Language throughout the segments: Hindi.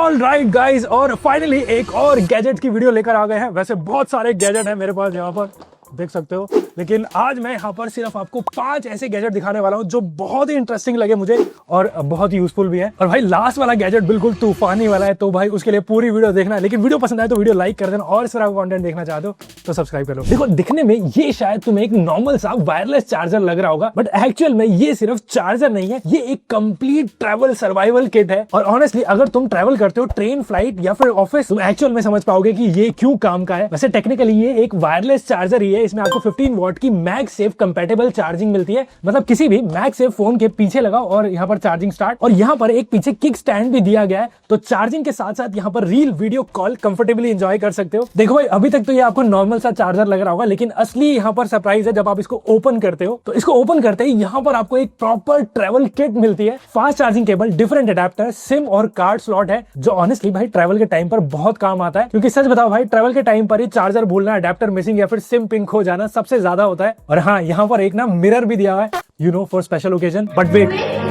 ऑल राइट गाइज, और फाइनली एक और गैजेट की वीडियो लेकर आ गए हैं। वैसे बहुत सारे गैजेट हैं मेरे पास, यहाँ पर देख सकते हो, लेकिन आज मैं यहाँ पर सिर्फ आपको 5 ऐसे गैजेट दिखाने वाला हूँ जो बहुत ही इंटरेस्टिंग लगे मुझे और बहुत ही यूजफुल भी है। और भाई लास्ट वाला गैजेट बिल्कुल तूफानी वाला है, तो भाई उसके लिए पूरी वीडियो देखना है। लेकिन वीडियो पसंद आए तो वीडियो लाइक कर देना, और इस तरह का कंटेंट देखना चाहते हो तो सब्सक्राइब कर लो। देखो, दिखने में ये शायद तुम्हें एक नॉर्मल सा वायरलेस चार्जर लग रहा होगा, बट एक्चुअल में ये सिर्फ चार्जर नहीं है, ये एक कंप्लीट ट्रैवल सर्वाइवल किट है। और ऑनेस्टली अगर तुम ट्रैवल करते हो ट्रेन, फ्लाइट या फिर ऑफिस, तुम एक्चुअल में समझ पाओगे कि ये क्यों काम का है। वैसे टेक्निकली ये एक वायरलेस चार्जर ही है। इसमें आपको 15 वॉट की मैगसेफ कंपैटिबल चार्जिंग मिलती है। मतलब किसी भी मैगसेफ फोन के पीछे लगाओ और यहाँ पर चार्जिंग स्टार्ट। और यहाँ पर एक पीछे किक स्टैंड भी दिया गया है, तो चार्जिंग के साथ साथ यहाँ पर reel video call comfortably enjoy कर सकते हो। देखो भाई, अभी तक तो ये आपको नॉर्मल सा चार्जर लग रहा होगा, लेकिन असली यहाँ पर सरप्राइज है जब आप इसको ओपन करते हो। तो इसको ओपन करते ही यहाँ पर आपको एक प्रॉपर ट्रैवल किट मिलती है। Fast charging cable, different adapter, SIM और कार्ड स्लॉट है, जो ऑनेस्टली भाई ट्रैवल के टाइम पर बहुत काम आता है। क्योंकि सच बताओ भाई, ट्रैवल के टाइम पर ही चार्जर भूलना, अडेप्टर मिसिंग या फिर सिम पिन खो जाना सबसे ज्यादा होता है। और हाँ, यहाँ पर एक ना मिरर भी दिया हुआ है, you know, for special occasion. But wait,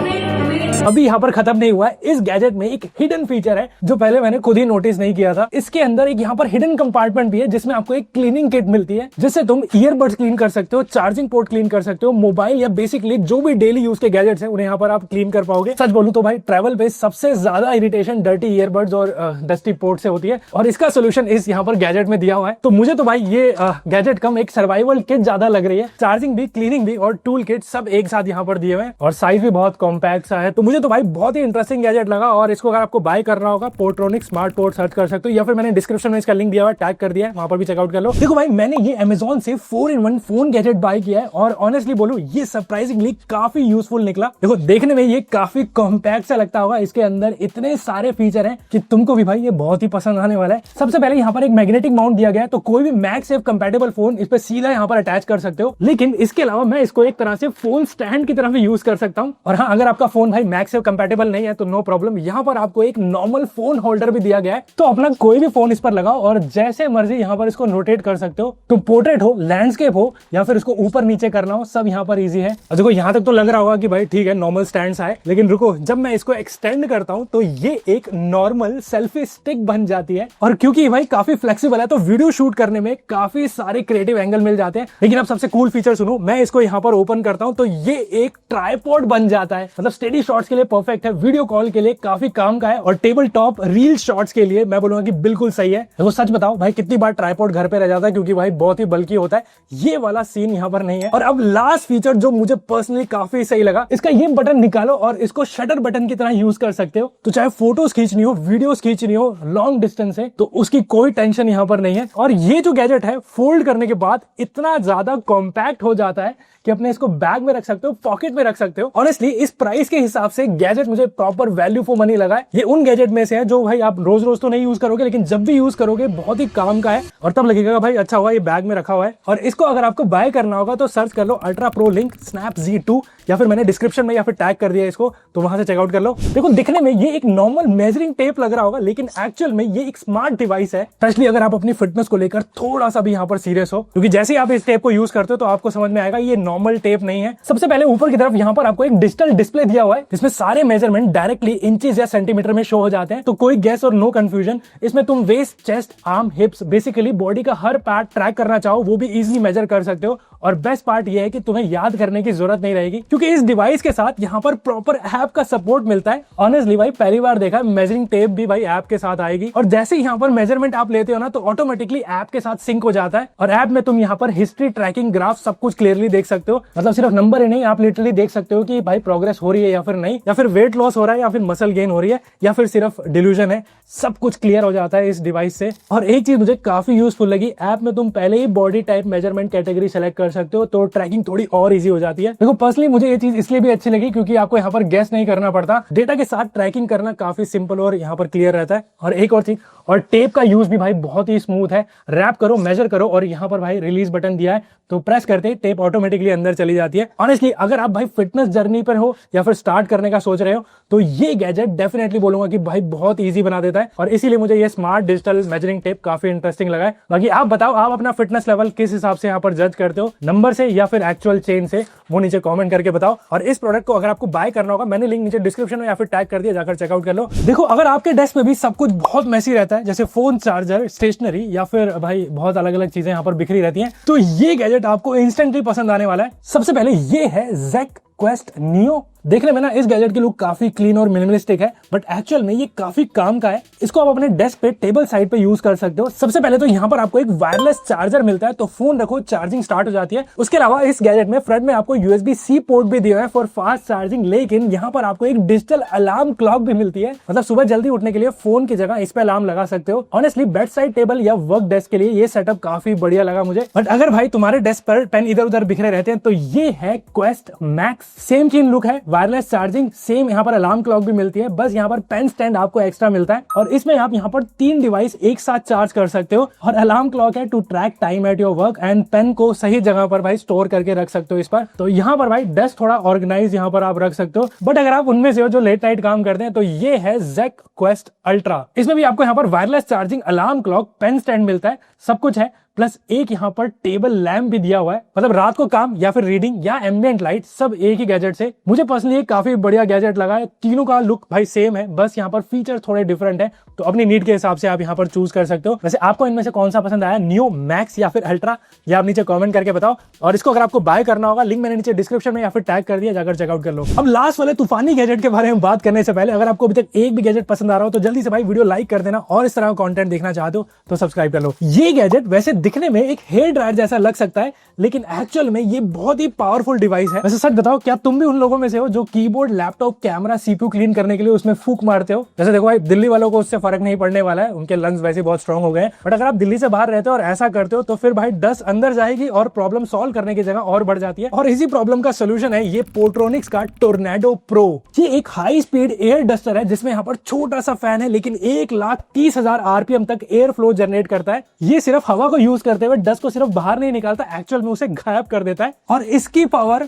अभी यहाँ पर खत्म नहीं हुआ है। इस गैजेट में एक हिडन फीचर है जो पहले मैंने खुद ही नोटिस नहीं किया था। इसके अंदर एक यहाँ पर हिडन कंपार्टमेंट भी है, जिसमें आपको एक क्लीनिंग किट मिलती है, जिससे तुम ईयरबड्स क्लीन कर सकते हो, चार्जिंग पोर्ट क्लीन कर सकते हो, मोबाइल या बेसिकली जो भी डेली यूज के गैजेट्स हैं उन्हें यहाँ पर आप क्लीन कर पाओगे। सच बोलूं तो भाई, ट्रैवल पे सबसे ज्यादा इरिटेशन डर्टी ईयरबड्स और डस्टी पोर्ट से होती है, और इसका सोल्यूशन इस यहाँ पर गैजेट में दिया हुआ है। तो मुझे तो भाई ये गैजेट कम एक सर्वाइवल किट ज्यादा लग रही है। चार्जिंग भी, क्लीनिंग भी और टूल किट सब एक साथ यहाँ पर दिए हुए हैं, और साइज भी बहुत कॉम्पैक्ट सा है। तो मुझे तो भाई बहुत ही इंटरेस्टिंग गैजेट लगा। और इसको अगर आपको बाय करना होगा, पोर्ट्रोनिक स्मार्ट पोर्ट सर्च कर सकते हो, या फिर मैंने डिस्क्रिप्शन में इसका लिंक दिया हुआ है, टैग कर दिया है, वहां पर भी चेकआउट कर लो। देखो भाई, मैंने ये Amazon से 4-in-1 फोन गैजेट बाय किया है, और ऑनेस्टली बोलूं ये सरप्राइजिंगली काफी यूजफुल निकला। देखो, देखने में ये काफी कॉम्पैक्ट सा लगता होगा, इसके अंदर इतने सारे फीचर हैं कि तुमको भी भाई ये बहुत ही पसंद आने वाला है। सबसे पहले यहाँ पर एक मैग्नेटिक माउंट दिया गया है, तो कोई भी मैगसेफ कंपैटिबल फोन इस पे सीधा यहाँ पर अटैच कर सकते हो। लेकिन इसके अलावा मैं इसको एक तरह से फोन स्टैंड की तरह भी यूज कर सकता हूँ। और हाँ, अगर आपका फोन भाई मैगसेफ कंपैटिबल नहीं है तो नो प्रॉब्लम, यहाँ पर आपको एक नॉर्मल फोन होल्डर भी दिया गया है, तो अपना कोई भी फोन इस पर लगाओ और जैसे मर्जी यहाँ पर इसको रोटेट कर सकते हो। तो पोर्ट्रेट हो, लैंडस्केप हो, या फिर इसको ऊपर नीचे करना हो, सब यहाँ पर इजी है। और देखो, यहाँ तक तो लग रहा होगा कि भाई ठीक है, नॉर्मल स्टैंड है, लेकिन रुको, जब मैं इसको एक्सटेंड करता हूँ तो ये एक नॉर्मल सेल्फी स्टिक बन जाती है। और क्योंकि भाई काफी फ्लेक्सिबल है, तो वीडियो शूट करने में काफी सारे क्रिएटिव एंगल मिल जाते हैं। लेकिन अब सबसे कूल फीचर सुनो, मैं इसको यहाँ पर ओपन करता हूँ तो ये एक ट्राइपॉड बन जाता है। मतलब स्टेडी शॉट्स के लिए परफेक्ट है, वीडियो कॉल के लिए काफी काम का है, और टेबल टॉप रील शॉट्स के लिए मैं बोलूंगा कि बिल्कुल सही है। देखो, सच बताओ भाई, कितनी बार ट्राइपॉड घर पे रह जाता है, क्योंकि भाई बहुत ही बल्की होता है। ये वाला सीन यहाँ पर नहीं है। और अब लास्ट फीचर जो मुझे पर्सनली काफी सही लगा, इसका ये बटन निकालो और इसको शटर बटन की तरह यूज कर सकते हो। तो चाहे फोटोज खींचनी हो, वीडियोस खींचनी हो लॉन्ग डिस्टेंस से, तो उसकी कोई टेंशन यहाँ पर नहीं है। और ये जो गैजेट है, फोल्ड करने के बाद इतना ज्यादा कॉम्पैक्ट हो जाता है कि अपने इसको बैग में रख सकते हो, पॉकेट में रख सकते हो। ऑनेस्टली इस प्राइस के हिसाब से गैजेट मुझे प्रॉपर वैल्यू फॉर मनी लगा है। ये उन गैजेट में से है जो भाई आप रोज रोज तो नहीं यूज करोगे, लेकिन जब भी यूज करोगे बहुत ही काम का है, और तब लगेगा भाई अच्छा हुआ ये बैग में रखा हुआ है। और इसको अगर आपको बाय करना होगा तो सर्च कर लो Ultra Pro Link Snap Z2, या फिर मैंने डिस्क्रिप्शन में या फिर टैग कर दिया इसको, तो वहां से चेकआउट कर लो। देखो, दिखने में ये एक नॉर्मल मेजरिंग टेप लग रहा होगा, लेकिन एक्चुअल में ये एक स्मार्ट डिवाइस है, स्पेशली अगर आप अपनी फिटनेस को लेकर थोड़ा सा भी यहाँ पर सीरियस हो। क्योंकि जैसे ही आप इस टेप को यूज करते हो तो आपको समझ में आएगा ये नॉर्मल टेप नहीं है। सबसे पहले ऊपर की तरफ यहाँ पर आपको एक डिजिटल डिस्प्ले दिया हुआ है, जिसमें सारे मेजरमेंट डायरेक्टली इंचेस या सेंटीमीटर में शो हो जाते हैं, तो कोई गेस और नो कंफ्यूजन। इसमें तुम waist, chest, arm, hips, basically body का हर पार्ट ट्रैक करना चाहो वो भी इजीली मेजर कर सकते हो। और बेस्ट पार्ट ये है कि तुम्हें याद करने की जरूरत नहीं रहेगी, क्योंकि इस डिवाइस के साथ यहाँ पर प्रॉपर ऐप का सपोर्ट मिलता है। ऑनेस्टली भाई, पहली बार देखा मेजरिंग टेप भी भाई ऐप के साथ आएगी, और जैसे यहाँ पर मेजरमेंट आप लेते हो ना, तो ऑटोमेटिकली ऐप के साथ सिंक हो जाता है। और ऐप में तुम यहाँ पर हिस्ट्री, ट्रैकिंग, ग्राफ सब कुछ क्लियरली देख सकते हो। मतलब सिर्फ नंबर ही नहीं, आप लिटरली देख सकते हो कि भाई प्रोग्रेस हो रही है या फिर नहीं, या फिर वेट लॉस हो रहा है, या फिर मसल गेन हो रही है, या फिर सिर्फ डिल्यूजन है। सब कुछ क्लियर हो जाता है इस डिवाइस से। और एक चीज मुझे काफी यूजफुल लगी, ऐप में तुम पहले ही body type measurement category select कर सकते हो, तो ट्रैकिंग थोड़ी और इजी हो जाती है। देखो, पर्सनली मुझे ये चीज इसलिए भी अच्छी लगी क्योंकि आपको यहाँ पर गेस नहीं करना पड़ता, डेटा के साथ ट्रैकिंग करना काफी सिंपल और यहाँ पर क्लियर रहता है। और एक और चीज, और टेप का यूज भी भाई बहुत ही स्मूथ है। रैप करो, मेजर करो और यहाँ पर भाई रिलीज बटन दिया है, तो प्रेस करते ही टेप ऑटोमेटिकली अंदर चली जाती है। ऑनेस्टली अगर आप भाई फिटनेस जर्नी पर हो या फिर स्टार्ट करने का सोच रहे हो तो ये गैजेट डेफिनेटली बोलूंगा कि भाई बहुत ईजी बना देता है, और इसीलिए मुझे ये स्मार्ट डिजिटल मेजरिंग टेप काफी इंटरेस्टिंग लगा है। बाकी आप बताओ, आप अपना फिटनेस लेवल किस हिसाब से यहाँ पर जज करते हो, नंबर से या फिर एक्चुअल चेन से, वो नीचे कमेंट करके बताओ। और इस प्रोडक्ट को अगर आपको बाय करना होगा, मैंने लिंक नीचे डिस्क्रिप्शन में या फिर टैग कर दिया, जाकर चेकआउट कर लो। देखो, अगर आपके डेस्क पे भी सब कुछ बहुत मैसी रहता है, जैसे फोन, चार्जर, स्टेशनरी या फिर भाई बहुत अलग अलग चीजें यहाँ पर बिखरी रहती हैं, तो ये गैजेट आपको इंस्टेंटली पसंद आने वाला है। सबसे पहले ये है ZEC Quest Neo। देखने में ना इस गैजेट की लुक काफी क्लीन और मिनिमलिस्टिक है, बट एक्चुअल में ये काफी काम का है। इसको आप अपने डेस्क पे, टेबल साइड पे यूज कर सकते हो। सबसे पहले तो यहाँ पर आपको एक वायरलेस चार्जर मिलता है, तो फोन रखो, चार्जिंग स्टार्ट हो जाती है। उसके अलावा इस गैजेट में फ्रंट में आपको USB-C पोर्ट भी दिया है फॉर फास्ट चार्जिंग, लेकिन यहाँ पर आपको एक डिजिटल अलार्म क्लॉक भी मिलती है, मतलब सुबह जल्दी उठने के लिए फोन की जगह इस पे अलार्म लगा सकते हो। ऑनेस्टली बेड साइड टेबल या वर्क डेस्क के लिए ये सेटअप काफी बढ़िया लगा मुझे। बट अगर भाई तुम्हारे डेस्क पर पेन इधर उधर बिखरे रहते हैं तो ये है Quest Max। सेम चीन लुक है, वायरलेस चार्जिंग, सेम यहाँ पर अलार्म क्लॉक भी मिलती है, बस यहाँ पर पेन स्टैंड आपको एक्स्ट्रा मिलता है, और इसमें आप यहाँ पर 3 डिवाइस एक साथ चार्ज कर सकते हो। और अलार्म क्लॉक है to track time at your work, and pen को सही जगह पर भाई स्टोर करके रख सकते हो इस पर। तो यहाँ पर भाई डेस्क थोड़ा ऑर्गेनाइज यहाँ पर आप रख सकते हो। बट अगर आप उनमें से हो जो लेट नाइट काम करते हैं, तो ये है ZEC Quest Ultra। इसमें भी आपको यहाँ पर wireless charging, alarm clock, pen stand मिलता है, सब कुछ है, प्लस एक यहाँ पर टेबल लैम्प भी दिया हुआ है, मतलब रात को काम या फिर रीडिंग या एम्बिएंट लाइट सब एक ही गैजेट से। मुझे पर्सनली काफी बढ़िया गैजेट लगा है। तीनों का लुक भाई सेम है, बस यहाँ पर फीचर थोड़े डिफरेंट है, तो अपनी नीड के हिसाब से आप यहाँ पर चूज कर सकते हो। वैसे आपको इनमें से कौन सा पसंद आया, नियो, मैक्स या फिर अल्ट्रा, या आप नीचे कमेंट करके बताओ। और इसको अगर आपको बाय करना होगा, लिंक मैंने नीचे डिस्क्रिप्शन में या फिर टैग कर दिया, जाकर चेकआउट कर लो। अब लास्ट वाले तूफानी गैजेट के बारे में बात करने से पहले, अगर आपको अभी तक एक भी गैजेट पसंद आ रहा हो तो जल्दी से भाई वीडियो लाइक कर देना, और इस तरह का कंटेंट देखना चाहते हो तो सब्सक्राइब कर लो। ये गैजेट वैसे दिखने में एक हेयर ड्रायर जैसा लग सकता है, लेकिन एक्चुअल में ये बहुत ही पावरफुल डिवाइस है। वैसे सच बताओ, क्या तुम भी उन लोगों में से हो जो keyboard, laptop, camera, CPU clean करने के लिए उसमें फूक मारते हो? जैसे देखो भाई, दिल्ली वालों को उससे फर्क नहीं पड़ने वाला है, उनके लंग्स वैसे बहुत स्ट्रांग हो गए हैं। बट अगर आप दिल्ली से बाहर रहते हो और ऐसा करते हो तो फिर भाई डस्ट अंदर जाएगी और प्रॉब्लम सॉल्व करने की जगह और बढ़ जाती है। और इसी प्रॉब्लम का सोल्यूशन है ये पोर्ट्रोनिक्स का टोर्नेडो प्रो। ये एक हाई स्पीड एयर डस्टर है जिसमें यहाँ पर छोटा सा फैन है, लेकिन 1,30,000 RPM तक एयर फ्लो जनरेट करता है। ये सिर्फ हवा को यूज करते हुए डस्ट को सिर्फ बाहर नहीं निकालता, एक्चुअल में उसे गायब कर देता है। और इसकी पावर,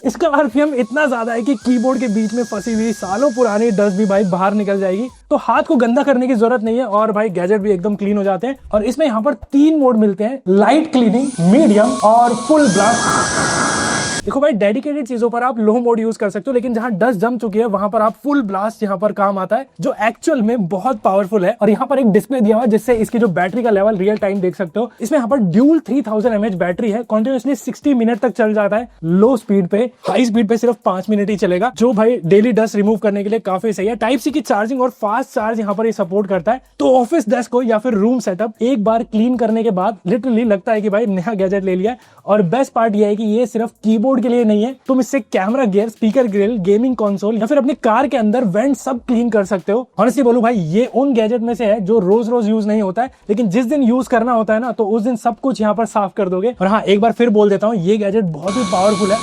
इसका RPM इतना ज्यादा है कि कीबोर्ड के बीच में फंसी हुई सालों पुरानी डस्ट भी भाई बाहर निकल जाएगी। तो हाथ को गंदा करने की जरूरत नहीं है, और भाई गैजेट भी एकदम क्लीन हो जाते हैं। और इसमें यहाँ पर 3 मोड मिलते हैं, लाइट क्लीनिंग, मीडियम और फुल ब्लास्ट। देखो भाई, डेडिकेटेड चीजों पर आप लो मोड यूज कर सकते हो, लेकिन जहां डस्ट जम चुकी है वहां पर आप फुल ब्लास्ट यहाँ पर काम आता है, जो एक्चुअल में बहुत पावरफुल है। और यहाँ पर एक डिस्प्ले दिया हुआ है जिससे इसकी जो बैटरी का लेवल रियल टाइम देख सकते हो। इसमें यहाँ पर ड्यूल 3000 mAh बैटरी है, कंटिन्यूअसली 60 मिनट तक चल जाता है लो स्पीड पे। हाई स्पीड पे सिर्फ 5 मिनट ही चलेगा, जो भाई डेली डस्ट रिमूव करने के लिए काफी सही है। टाइप C की चार्जिंग और फास्ट चार्ज यहाँ पर ये सपोर्ट करता है। तो ऑफिस डेस्क को या फिर रूम सेटअप एक बार क्लीन करने के बाद लिटरली लगता है कि भाई नया गैजेट ले लिया है। और बेस्ट पार्ट यह है कि ये सिर्फ कीबोर्ड के लिए नहीं है, तुम इससे camera gear, speaker grill, gaming console या फिर अपनी कार के अंदर वेंट सब क्लीन कर सकते हो। ऑनेस्टली बोलूं भाई, ये उन गैजेट में से है जो रोज रोज यूज नहीं होता है, लेकिन जिस दिन यूज करना होता है ना, तो उस दिन सब कुछ यहाँ पर साफ कर दोगे। और हाँ, एक बार फिर बोल देता हूँ, ये गैजेट बहुत ही पावरफुल है,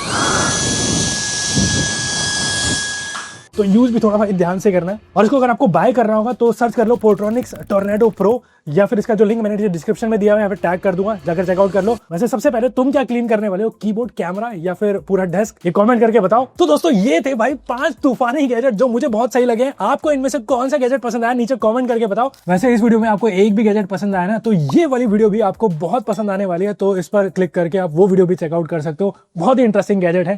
तो यूज भी थोड़ा भाई ध्यान से करना है। और इसको अगर आपको बाय करना होगा तो सर्च कर लो पोर्ट्रोनिक्स टोर्नेडो प्रो, या फिर इसका जो लिंक मैंने डिस्क्रिप्शन में दिया हुआ है, यहाँ पे टैग कर दूंगा, जाकर चेकआउट कर लो। वैसे सबसे पहले तुम क्या क्लीन करने वाले हो, कीबोर्ड, कैमरा या फिर पूरा डेस्क, ये कमेंट करके बताओ। तो दोस्तों, ये थे भाई 5 तूफानी गैजेट जो मुझे बहुत सही लगे। आपको इनमें से कौन सा गैजेट पसंद आया, नीचे कमेंट करके बताओ। वैसे इस वीडियो में आपको एक भी गैजेट पसंद आया ना, तो ये वाली वीडियो भी आपको बहुत पसंद आने वाली है, तो इस पर क्लिक करके आप वो वीडियो भी चेकआउट कर सकते हो। बहुत ही इंटरेस्टिंग गैजेट है।